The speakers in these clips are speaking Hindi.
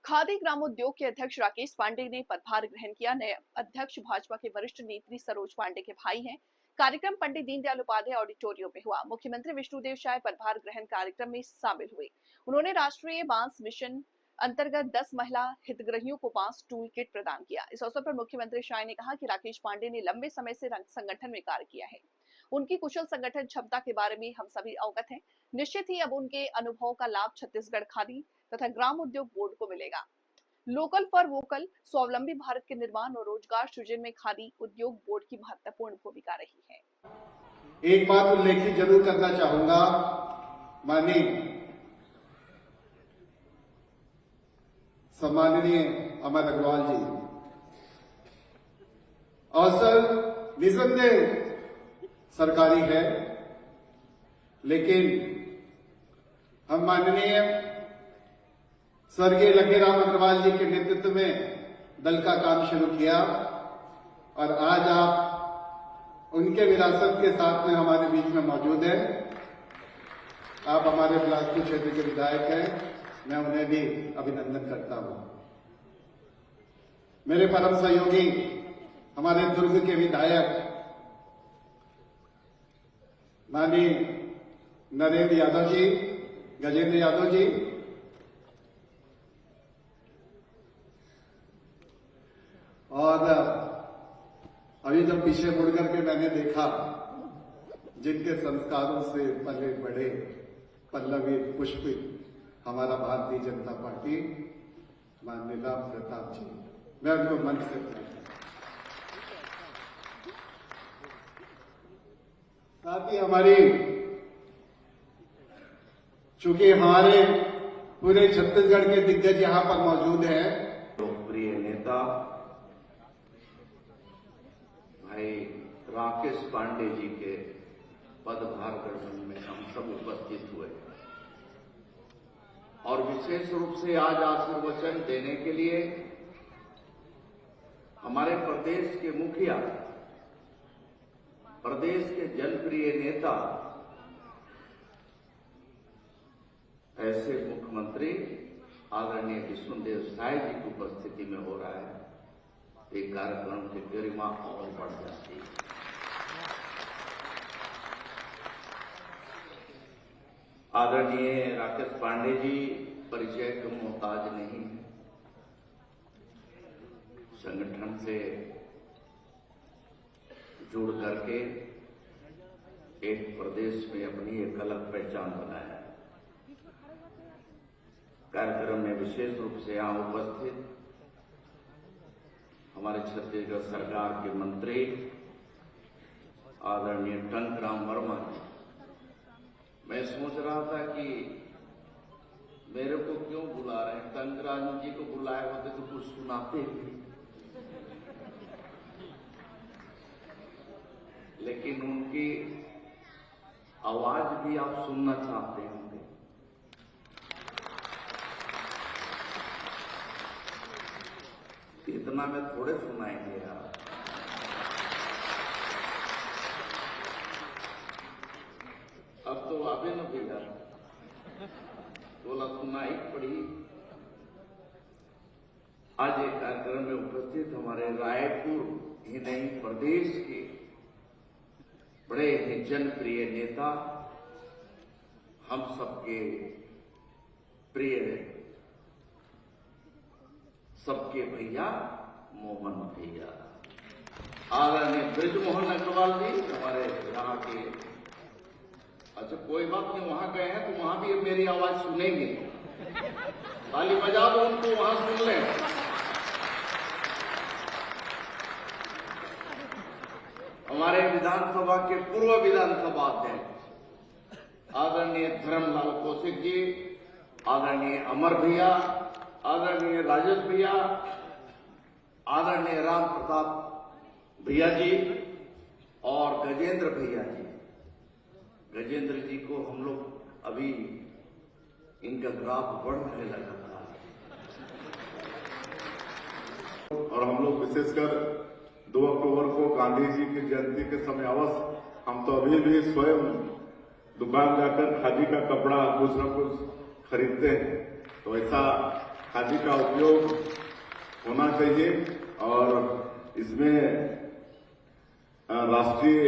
खादी ग्रामोद्योग के अध्यक्ष राकेश पांडे ने पदभार ग्रहण किया। नए अध्यक्ष भाजपा के वरिष्ठ नेत्री सरोज पांडे के भाई हैं। कार्यक्रम पंडित दीनदयाल उपाध्याय ऑडिटोरियम में हुआ। मुख्यमंत्री विष्णुदेव साय पदभार ग्रहण कार्यक्रम में शामिल हुए। उन्होंने राष्ट्रीय बांस मिशन अंतर्गत 10 महिला हितग्राहियों को बांस टूल किट प्रदान किया। इस अवसर पर मुख्यमंत्री साय ने कहा कि राकेश पांडे ने लंबे समय से संगठन में कार्य किया है। उनकी कुशल संगठन क्षमता के बारे में हम सभी अवगत हैं। निश्चित ही अब उनके अनुभव का लाभ छत्तीसगढ़ खादी तथा ग्राम उद्योग बोर्ड को मिलेगा। लोकल फॉर वोकल, स्वावलंबी भारत के निर्माण और रोजगार सृजन में खादी उद्योग बोर्ड की महत्वपूर्ण भूमिका रही है। एक बात उल्लेखित जरूर करना चाहूंगा, माननीय सम्माननीय अमर अग्रवाल जी, अवसर निसंदेह सरकारी है, लेकिन हम माननीय स्वर्गीय लखीराम अग्रवाल जी के नेतृत्व में दल का काम शुरू किया और आज आप उनके विरासत के साथ में हमारे बीच में मौजूद हैं। आप हमारे बिलासपुर क्षेत्र के विधायक हैं, मैं उन्हें भी अभिनंदन करता हूं। मेरे परम सहयोगी हमारे दुर्ग के विधायक माननीय नरेंद्र यादव जी, गजेंद्र यादव जी, और अभी जब पीछे मुड़ करके मैंने देखा जिनके संस्कारों से पले बढ़े पल्लवी पुष्पित हमारा भारतीय जनता पार्टी, माननीय राम प्रताप जी, मैं उनको मन से साथ ही हमारी, चूंकि हमारे पूरे छत्तीसगढ़ के दिग्गज यहां पर मौजूद हैं, लोकप्रिय नेता भाई राकेश पांडे जी के पदभार ग्रहण में हम सब उपस्थित हुए और विशेष रूप से आज आशीर्वचन देने के लिए हमारे प्रदेश के मुखिया, प्रदेश के जनप्रिय नेता, ऐसे मुख्यमंत्री आदरणीय विष्णुदेव साय जी की उपस्थिति में हो रहा है। एक कार्यक्रम की गरिमा और बढ़ जाती है। आदरणीय राकेश पांडे जी परिचय के मोहताज नहीं है। संगठन से जुड़ करके एक प्रदेश में अपनी एक अलग पहचान बनाया है। कार्यक्रम में विशेष रूप से यहां उपस्थित हमारे छत्तीसगढ़ सरकार के मंत्री आदरणीय टंकराम वर्मा जी, मैं सोच रहा था कि मेरे को क्यों बुला रहे हैं, टंकराम जी को बुलाए होते तो कुछ सुनाते भी, लेकिन उनकी आवाज भी आप सुनना चाहते होंगे। इतना में थोड़े सुनाएंगे यार। अब तो आवे न भैया, बोला सुनाई पड़ी। आज एक कार्यक्रम में उपस्थित हमारे रायपुर ही नहीं प्रदेश के बड़े ही जनप्रिय नेता, हम सबके प्रिय सबके भैया मोहन भैया, आदरणीय ब्रिजमोहन अग्रवाल जी हमारे यहाँ के। अच्छा कोई बात नहीं, वहां गए हैं तो वहां भी मेरी आवाज सुनेंगे, ताली बजा दो उनको, वहां सुन लें। हमारे विधानसभा के पूर्व विधानसभा अध्यक्ष आदरणीय धर्मलाल कौशिक जी, आदरणीय अमर भैया, आदरणीय राजेश भैया, आदरणीय राम प्रताप भैया जी और गजेंद्र भैया जी। गजेंद्र जी को हम लोग अभी इनका ग्राफ बढ़ने लगा था और हम लोग विशेषकर 2 अक्टूबर को गांधी जी की जयंती के समय अवश्य, हम तो अभी भी स्वयं दुकान जाकर खादी का कपड़ा कुछ न कुछ खरीदते हैं। तो ऐसा खादी का उपयोग होना चाहिए और इसमें राष्ट्रीय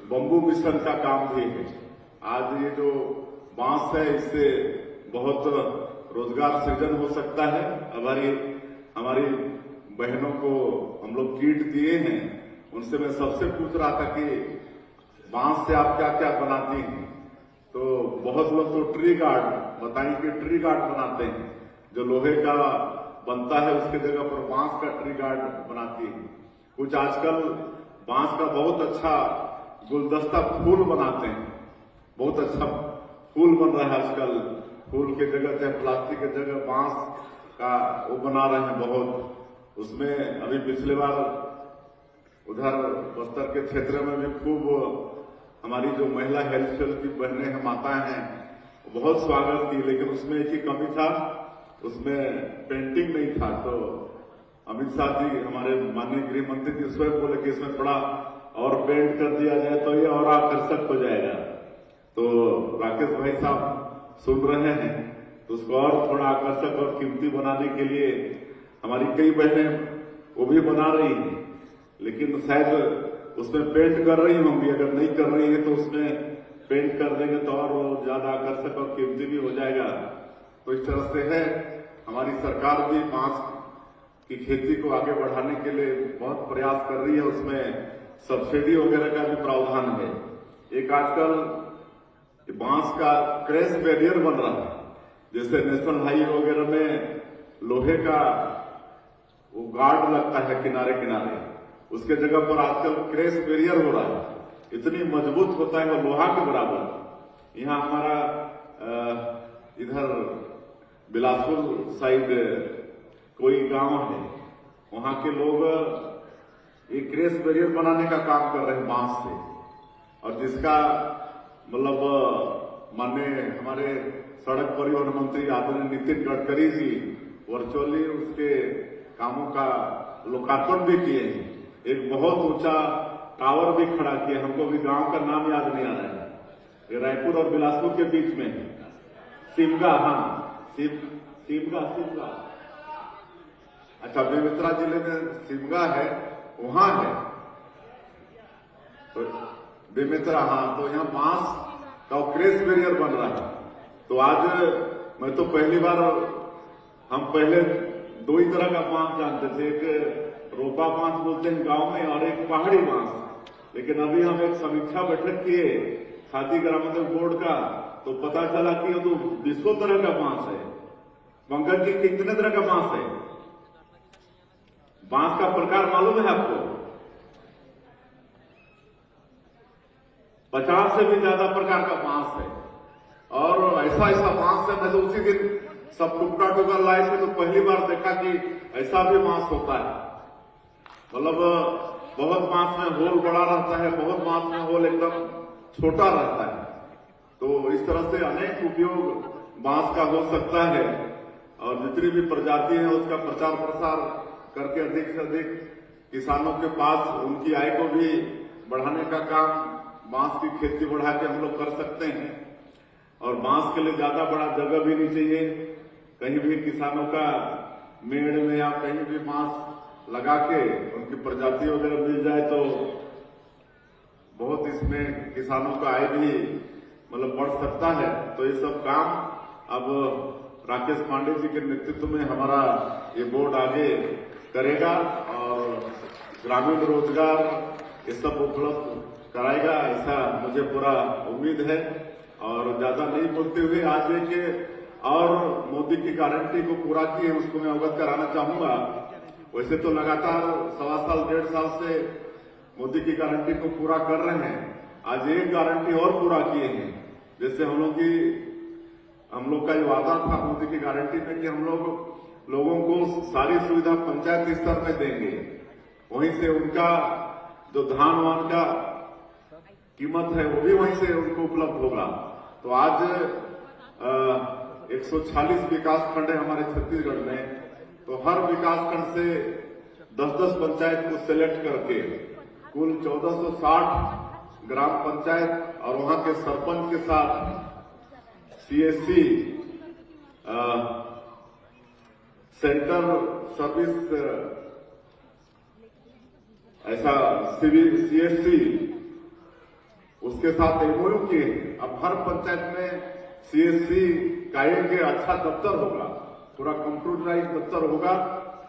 बम्बू मिशन का काम भी है। आज ये जो बांस है इससे बहुत रोजगार सृजन हो सकता है। हमारी बहनों को हम लोग किट दिए हैं, उनसे मैं सबसे पूछ रहा था कि बांस से आप क्या क्या बनाती हैं, तो बहुत लोग तो ट्री गार्ड बताएं कि ट्री गार्ड बनाते हैं, जो लोहे का बनता है उसके जगह पर बांस का ट्री गार्ड बनाती है। कुछ आजकल बांस का बहुत अच्छा गुलदस्ता फूल बनाते हैं, बहुत अच्छा फूल बन रहा है आजकल। फूल के जगह चाहे प्लास्टिक की जगह बांस का वो बना रहे हैं बहुत। उसमें अभी पिछले बार उधर बस्तर के क्षेत्र में भी खूब हमारी जो महिला हेल्थ सेल की बहनें हैं, माताएं हैं, बहुत स्वागत की, लेकिन उसमें एक ही कमी था, उसमें पेंटिंग नहीं था। तो अमित शाह जी हमारे माननीय गृह मंत्री जी स्वयं बोले कि इसमें थोड़ा और पेंट कर दिया जाए तो ये और आकर्षक हो जाएगा। तो राकेश भाई साहब सुन रहे हैं, तो उसको और थोड़ा आकर्षक और कीमती बनाने के लिए हमारी कई बहनें वो भी बना रही हैं, लेकिन शायद उसमें पेंट कर रही होंगी। अगर नहीं कर रही है तो उसमें पेंट कर देंगे तो और ज्यादा आकर्षक और कीमती भी हो जाएगा। तो इस तरह से है, हमारी सरकार भी बांस की खेती को आगे बढ़ाने के लिए बहुत प्रयास कर रही है। उसमें सब्सिडी वगैरह का भी प्रावधान है। एक आजकल बांस का क्रैश बैरियर बन रहा है, जैसे नेशनल हाईवे वगैरह में लोहे का वो गार्ड लगता है किनारे किनारे, उसके जगह पर आजकल क्रैश बैरियर हो रहा है। इतनी मजबूत होता है वो लोहा के बराबर। यहाँ हमारा इधर बिलासपुर साइड कोई गांव है, वहां के लोग ये क्रैश बैरियर बनाने का काम कर रहे हैं बांस से, और जिसका मतलब माननीय हमारे सड़क परिवहन मंत्री आदरणीय नितिन गडकरी जी वर्चुअली उसके कामों का लोकार्पण भी किए हैं। एक बहुत ऊंचा टावर भी खड़ा किया, हमको भी गांव का नाम याद नहीं आ रहा है, ये रायपुर और बिलासपुर के बीच में है, सिमगा। हाँ, सिमगा। अच्छा, बेमेतरा जिले में सिमगा है, वहां है तो बेमेतरा। हाँ, तो यहाँ बांस का क्रैश बैरियर बन रहा है। तो आज मैं तो पहली बार, हम पहले दो ही तरह का बांस जानते थे, एक रोपा बांस बोलते हैं गांव में और एक पहाड़ी बांस। लेकिन अभी हम एक समीक्षा बैठक किए खादी ग्रामोद्योग बोर्ड का, तो पता चला कि ये तो 20 तरह का बांस है। पंकज जी, कितने तरह का बांस है? बांस का प्रकार मालूम है आपको? 50 से भी ज्यादा प्रकार का बांस है। और ऐसा बांस है, मैं तो उसी दिन सब टुकड़ा लाए थे तो पहली बार देखा कि ऐसा भी बांस होता है। मतलब बहुत बांस में होल बड़ा रहता है, बहुत बांस में होल एकदम छोटा रहता है। तो इस तरह से अनेक उपयोग बांस का हो सकता है, और जितनी भी प्रजाति है उसका प्रचार प्रसार करके अधिक से अधिक किसानों के पास उनकी आय को भी बढ़ाने का काम बांस की खेती बढ़ा के हम लोग कर सकते हैं। और बांस के लिए ज्यादा बड़ा जगह भी नहीं चाहिए, कहीं भी किसानों का मेड़ में या कहीं भी बांस लगा के उनकी प्रजाति वगैरह मिल जाए तो बहुत इसमें किसानों का आय भी मतलब बढ़ सकता है। तो ये सब काम अब राकेश पांडे जी के नेतृत्व में हमारा ये बोर्ड आगे करेगा और ग्रामीण रोजगार ये सब उपलब्ध कराएगा, ऐसा मुझे पूरा उम्मीद है। और ज्यादा नहीं बोलते हुए आज एक और मोदी की गारंटी को पूरा किए उसको मैं अवगत कराना चाहूंगा। वैसे तो लगातार 1.25 साल 1.5 साल से मोदी की गारंटी को पूरा कर रहे हैं, आज एक गारंटी और पूरा किए हैं। जैसे हम लोग का ये वादा था मोदी की गारंटी में कि हम लोगों को सारी सुविधा पंचायत स्तर में देंगे, वहीं से उनका जो धान वान का कीमत है वो भी वहीं से उनको उपलब्ध होगा। तो आज 146 विकास खंड है हमारे छत्तीसगढ़ में, तो हर विकास खंड से 10-10 पंचायत को सिलेक्ट करके कुल 1460 ग्राम पंचायत और वहां के सरपंच के साथ CSC सेंटर सर्विस ऐसा सिविल सीएससी उसके साथ एमओयू किए। अब हर पंचायत में सीएससी का एक अच्छा दफ्तर होगा, पूरा कंप्यूटराइज दफ्तर होगा